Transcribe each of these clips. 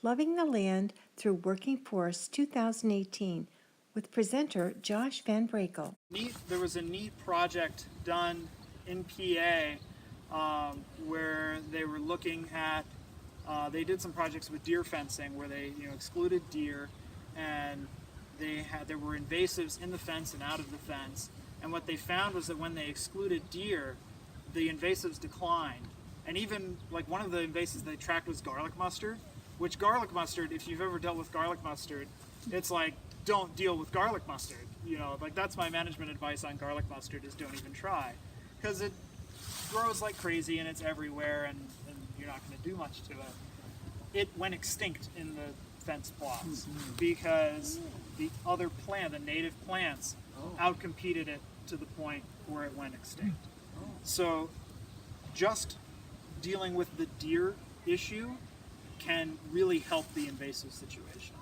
Loving the Land Through Working Forests 2018 with presenter Josh VanBrakle. There was a neat project done in PA where they were looking at, they did some projects with deer fencing where they excluded deer, and there were invasives in the fence and out of the fence. And what they found was that when they excluded deer, the invasives declined. And even like one of the invasives they tracked was garlic mustard, which garlic mustard, if you've ever dealt with garlic mustard, it's like, don't deal with garlic mustard. Like that's my management advice on garlic mustard is don't even try. Because it grows like crazy and it's everywhere and you're not going to do much to it. It went extinct in the fence plots because the other plant, the native plants, outcompeted it to the point where it went extinct. So just dealing with the deer issue can really help the invasive situation.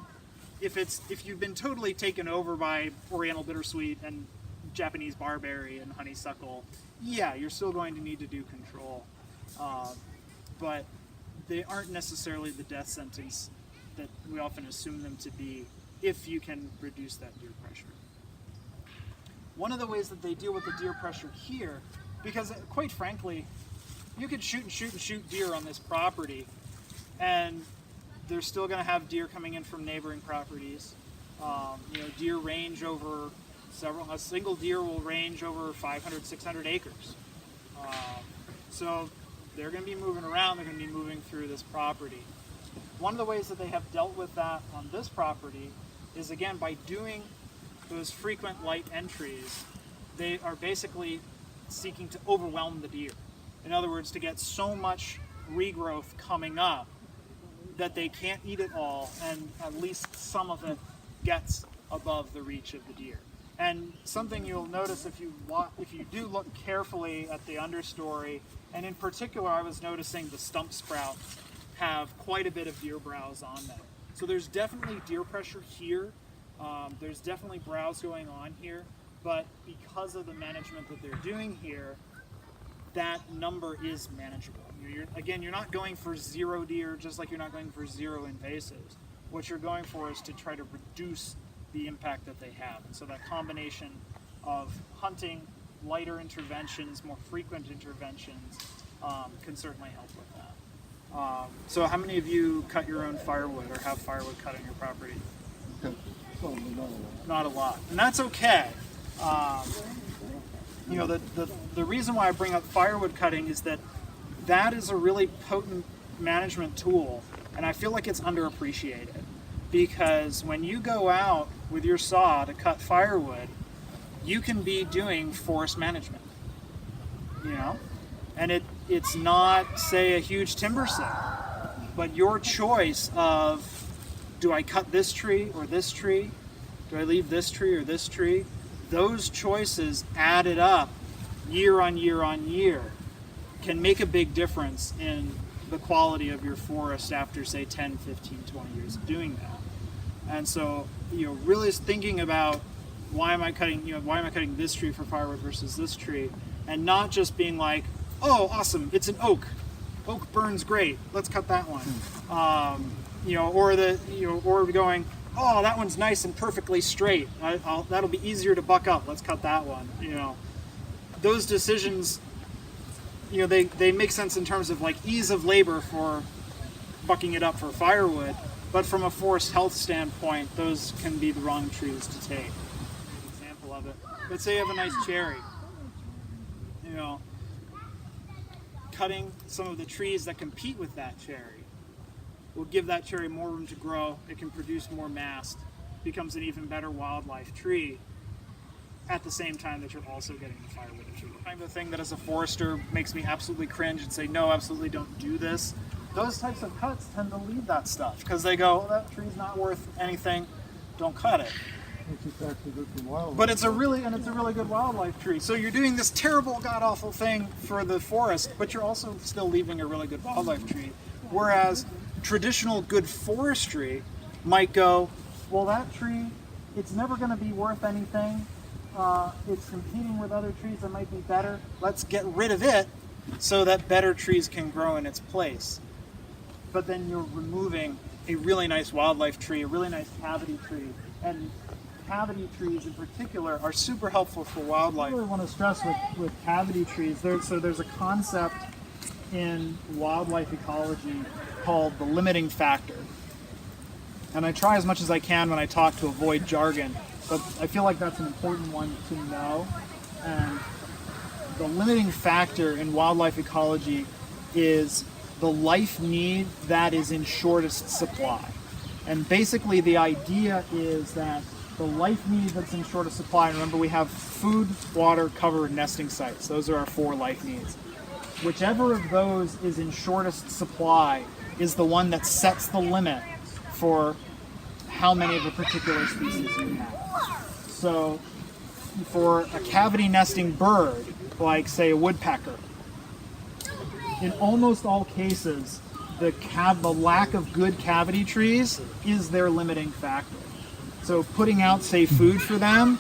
If you've been totally taken over by Oriental bittersweet and Japanese barberry and honeysuckle, yeah, you're still going to need to do control, but they aren't necessarily the death sentence that we often assume them to be if you can reduce that deer pressure. One of the ways that they deal with the deer pressure here, because quite frankly, you could shoot and shoot and shoot deer on this property, and they're still going to have deer coming in from neighboring properties. Deer range over a single deer will range over 500, 600 acres. So they're going to be moving around, they're going to be moving through this property. One of the ways that they have dealt with that on this property is, again, by doing those frequent light entries, they are basically seeking to overwhelm the deer. In other words, to get so much regrowth coming up that they can't eat it all, and at least some of it gets above the reach of the deer. And something you'll notice if you do look carefully at the understory, and in particular I was noticing the stump sprouts have quite a bit of deer browse on them. So there's definitely deer pressure here, there's definitely browse going on here, but because of the management that they're doing here, that number is manageable. You're not going for zero deer, just like you're not going for zero invasives. What you're going for is to try to reduce the impact that they have. And so that combination of hunting, lighter interventions, more frequent interventions can certainly help with that. So how many of you cut your own firewood or have firewood cut on your property? Not a lot. And that's okay. The reason why I bring up firewood cutting is that is a really potent management tool, and I feel like it's underappreciated, because when you go out with your saw to cut firewood, you can be doing forest management, and it's not, say, a huge timber set, but your choice of, do I cut this tree or this tree? Do I leave this tree or this tree? Those choices added up year on year on year can make a big difference in the quality of your forest after, say, 10, 15, 20 years of doing that. And so, really thinking about why am I cutting this tree for firewood versus this tree, and not just being like, oh, awesome, it's an oak. Oak burns great. Let's cut that one. Or going, oh, that one's nice and perfectly straight. That'll be easier to buck up. Let's cut that one. Those decisions, they make sense in terms of like ease of labor for bucking it up for firewood, but from a forest health standpoint, those can be the wrong trees to take. An example of it. Let's say you have a nice cherry. Cutting some of the trees that compete with that cherry will give that cherry more room to grow. It can produce more mast, becomes an even better wildlife tree, at the same time that you're also getting the firewood issue. The kind of thing that as a forester makes me absolutely cringe and say, no, absolutely don't do this. Those types of cuts tend to lead that stuff, because they go, that tree's not worth anything, don't cut it. But it's a really good wildlife tree. So you're doing this terrible, god-awful thing for the forest, but you're also still leaving a really good wildlife tree. Whereas traditional good forestry might go, well, that tree, it's never going to be worth anything. It's competing with other trees that might be better. Let's get rid of it so that better trees can grow in its place. But then you're removing a really nice wildlife tree, a really nice cavity tree. And cavity trees in particular are super helpful for wildlife. I really want to stress with cavity trees, there's a concept in wildlife ecology called the limiting factor. And I try as much as I can when I talk to avoid jargon, but I feel like that's an important one to know. And the limiting factor in wildlife ecology is the life need that is in shortest supply. And basically the idea is that the life need that's in shortest supply, and remember we have food, water, cover, and nesting sites. Those are our 4 life needs. Whichever of those is in shortest supply is the one that sets the limit for how many of a particular species you have. So for a cavity nesting bird, like say a woodpecker, in almost all cases, the lack of good cavity trees is their limiting factor. So putting out, say, food for them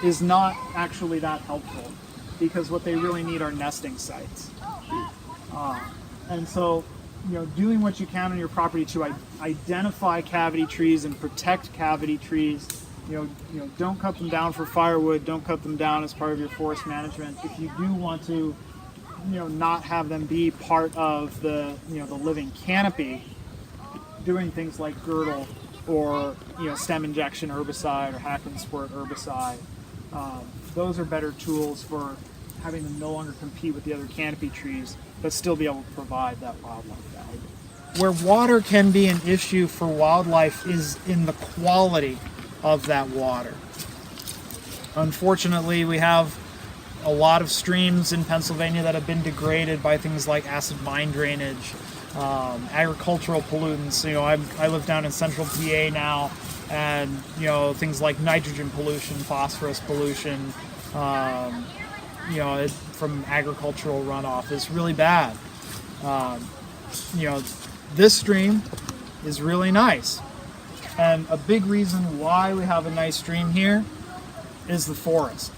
is not actually that helpful, because what they really need are nesting sites. And so, doing what you can on your property to identify cavity trees and protect cavity trees. Don't cut them down for firewood. Don't cut them down as part of your forest management. If you do want to, not have them be part of the living canopy, doing things like girdle or stem injection herbicide or hack and squirt herbicide, those are better tools for having them no longer compete with the other canopy trees, but still be able to provide that wildlife value. Where water can be an issue for wildlife is in the quality of that water. Unfortunately, we have a lot of streams in Pennsylvania that have been degraded by things like acid mine drainage, agricultural pollutants. I live down in central PA now, and things like nitrogen pollution, phosphorus pollution, from agricultural runoff is really bad. This stream is really nice, and a big reason why we have a nice stream here is the forest.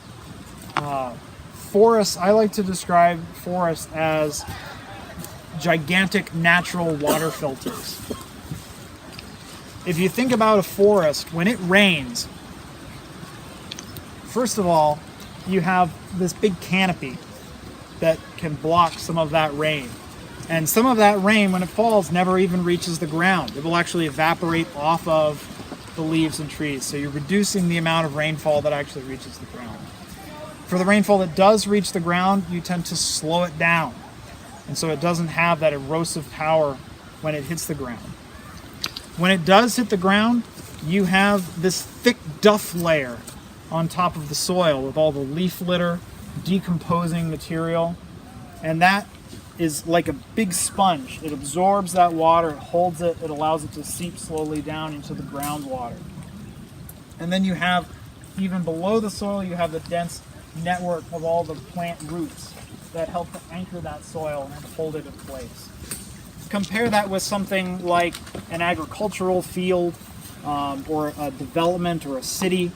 I like to describe forests as gigantic natural water filters. If you think about a forest, when it rains, first of all, you have this big canopy that can block some of that rain. And some of that rain, when it falls, never even reaches the ground. It will actually evaporate off of the leaves and trees. So you're reducing the amount of rainfall that actually reaches the ground. For the rainfall that does reach the ground, you tend to slow it down. And so it doesn't have that erosive power when it hits the ground. When it does hit the ground, you have this thick duff layer on top of the soil with all the leaf litter, decomposing material, and that is like a big sponge. It absorbs that water, it holds it, it allows it to seep slowly down into the groundwater. And then you have, even below the soil, you have the dense network of all the plant roots that help to anchor that soil and hold it in place. Compare that with something like an agricultural field or a development or a city,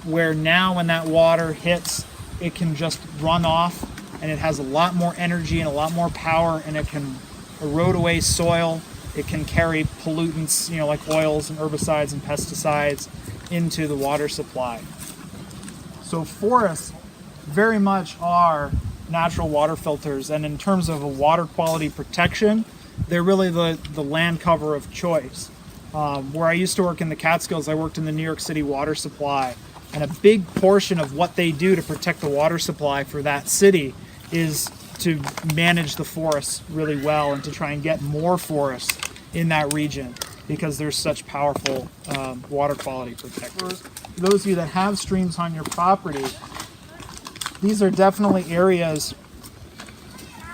where now when that water hits, it can just run off, and it has a lot more energy and a lot more power, and it can erode away soil. It can carry pollutants, like oils and herbicides and pesticides into the water supply. So forests very much are natural water filters, and in terms of a water quality protection, they're really the land cover of choice. Where I used to work in the Catskills, I worked in the New York City water supply, and a big portion of what they do to protect the water supply for that city is to manage the forests really well and to try and get more forests in that region, because there's such powerful water quality protectors. For those of you that have streams on your property, these are definitely areas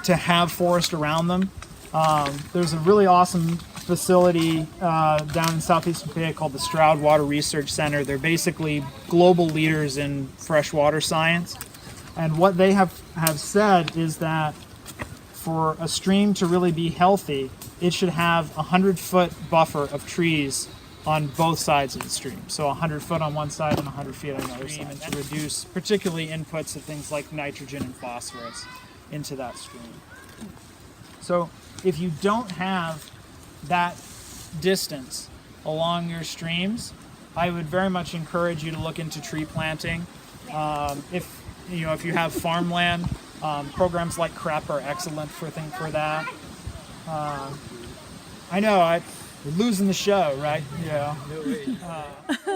to have forest around them. There's a really awesome facility down in southeastern PA called the STROUD Water Research Center. They're basically global leaders in freshwater science. And what they have said is that for a stream to really be healthy, it should have a 100-foot buffer of trees on both sides of the stream. So 100 foot on one side and 100 feet on the other side, and to reduce particularly inputs of things like nitrogen and phosphorus into that stream. So if you don't have that distance along your streams, I would very much encourage you to look into tree planting. If you have farmland, programs like CREP are excellent for that. I know we're losing the show, right? Yeah.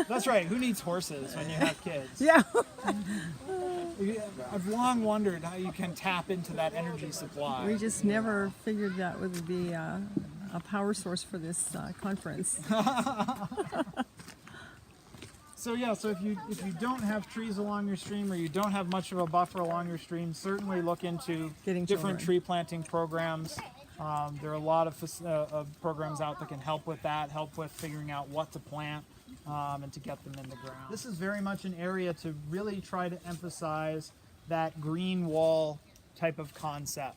That's right. Who needs horses when you have kids? Yeah. I've long wondered how you can tap into that energy supply. We just never figured that would be a power source for this conference. So if you don't have trees along your stream, or you don't have much of a buffer along your stream, certainly look into Getting different children. tree planting programs. There are a lot of programs out that can help with that, help with figuring out what to plant and to get them in the ground. This is very much an area to really try to emphasize that green wall type of concept.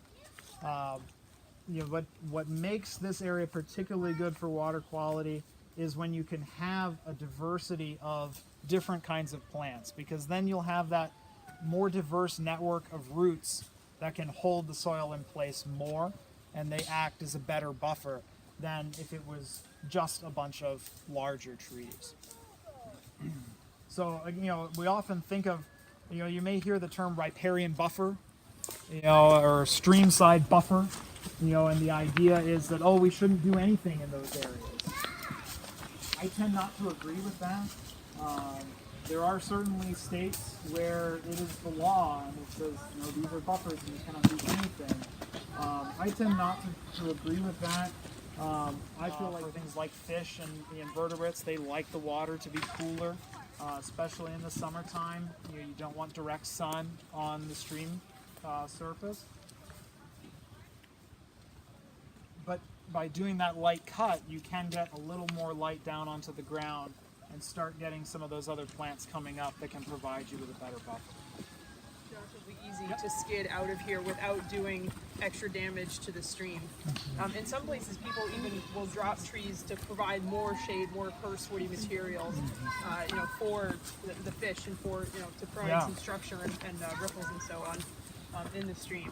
What makes this area particularly good for water quality is when you can have a diversity of different kinds of plants, because then you'll have that more diverse network of roots that can hold the soil in place more, and they act as a better buffer than if it was just a bunch of larger trees. So, we often think of, you may hear the term riparian buffer, or streamside buffer, and the idea is that, we shouldn't do anything in those areas. I tend not to agree with that. There are certainly states where it is the law and it says, these are buffers and you cannot do anything. I tend not to agree with that. I feel like things like fish and the invertebrates, they like the water to be cooler, especially in the summertime. You don't want direct sun on the stream surface. But by doing that light cut, you can get a little more light down onto the ground and start getting some of those other plants coming up that can provide you with a better buffer. Relatively easy to skid out of here without doing extra damage to the stream. In some places, people even will drop trees to provide more shade, more first woody materials, for the fish and for to provide some structure and ripples and so on in the stream.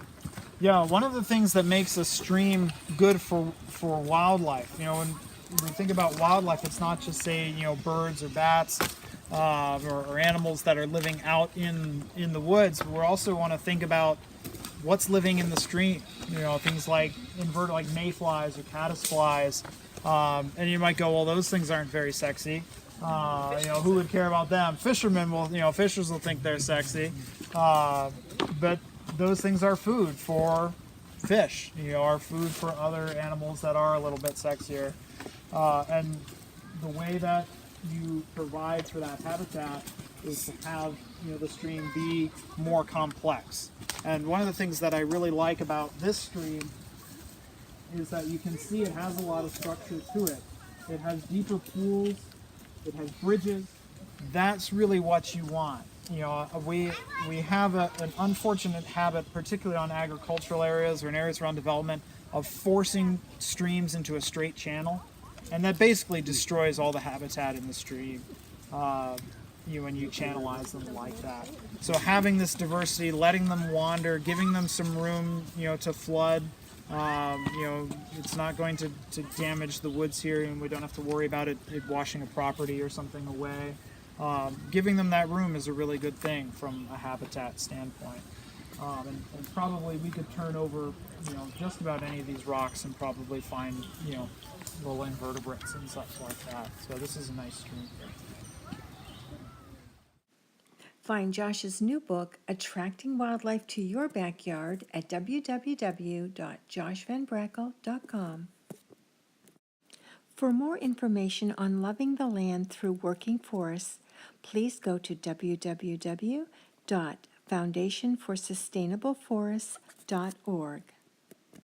Yeah, one of the things that makes a stream good for wildlife, when we think about wildlife, it's not just say birds or bats or animals that are living out in the woods. We also want to think about what's living in the stream. Things like like mayflies or caddisflies, and you might go, well, those things aren't very sexy. Who would care about them? Fishermen will, fishers will think they're sexy, but those things are food for fish, are food for other animals that are a little bit sexier. And the way that you provide for that habitat is to have the stream be more complex. And one of the things that I really like about this stream is that you can see it has a lot of structure to it. It has deeper pools, it has bridges. That's really what you want. We have an unfortunate habit, particularly on agricultural areas or in areas around development, of forcing streams into a straight channel, and that basically destroys all the habitat in the stream when you channelize them like that. So having this diversity, letting them wander, giving them some room to flood, it's not going to damage the woods here, and we don't have to worry about it washing a property or something away. Giving them that room is a really good thing from a habitat standpoint. And probably we could turn over, just about any of these rocks and probably find, little invertebrates and such like that. So this is a nice stream here. Find Josh's new book, Attracting Wildlife to Your Backyard, at www.joshvanbrackle.com. For more information on loving the land through working forests, please go to www.foundationforsustainableforests.org.